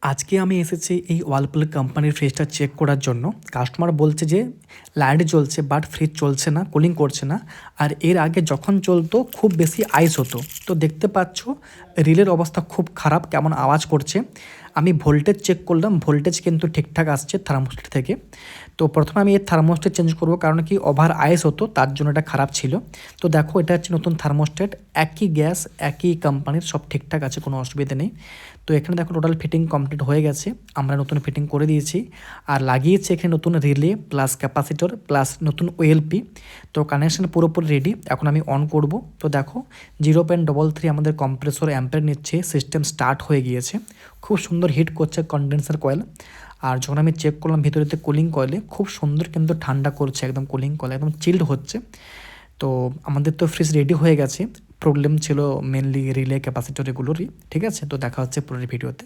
আজকে আমি এসেছি এই ওয়ালপুল কোম্পানির ফ্রিজটা চেক করার জন্য। কাস্টমার বলছে যে লাইট জ্বলছে বাট ফ্রিজ চলছে না, কুলিং করছে না। আর এর আগে যখন চলতো খুব বেশি আইস হতো। তো দেখতে পাচ্ছ রিলের অবস্থা খুব খারাপ, কেমন আওয়াজ করছে। আমি ভোল্টেজ চেক করলাম, ভোল্টেজ কিন্তু ঠিকঠাক আসছে থার্মোস্ট্যাট থেকে। তো প্রথমে আমি এর থার্মোস্ট্যাট চেঞ্জ করব, কারণ কি ওভার আইস হতো, তার জন্য এটা খারাপ ছিল। তো দেখো এটা হচ্ছে নতুন থার্মোস্ট্যাট, একই গ্যাস একই কোম্পানির, সব ঠিকঠাক আছে, কোনো অসুবিধা নেই। তো এখানে দেখো টোটাল ফিটিং কমপ্লিট হয়ে গেছে, আমরা নতুন ফিটিং করে দিয়েছি। আর লাগিয়েছি এখানে নতুন রিলে প্লাস ক্যাপাসিটর প্লাস নতুন ওএলপি। তো কানেকশান পুরোপুরি রেডি, এখন আমি অন করব। তো দেখো 0.33 আমাদের কম্প্রেসর অ্যাম্পের নিচ্ছে, সিস্টেম স্টার্ট হয়ে গিয়েছে, খুব সুন্দর হিট করছে কনডেন্সার কয়েল। আর যখন আমি চেক করলাম ভিতরেতে কুলিং কয়েলে, খুব সুন্দর কিন্তু ঠান্ডা করছে, একদম কুলিং কয়েল একদম চিল্ড হচ্ছে। তো আমাদের তো ফ্রিজ রেডি হয়ে গেছে, প্রবলেম ছিল মেনলি রিলে ক্যাপাসিটর এগুলোরই। ঠিক আছে, তো দেখা হচ্ছে পরের ভিডিওতে।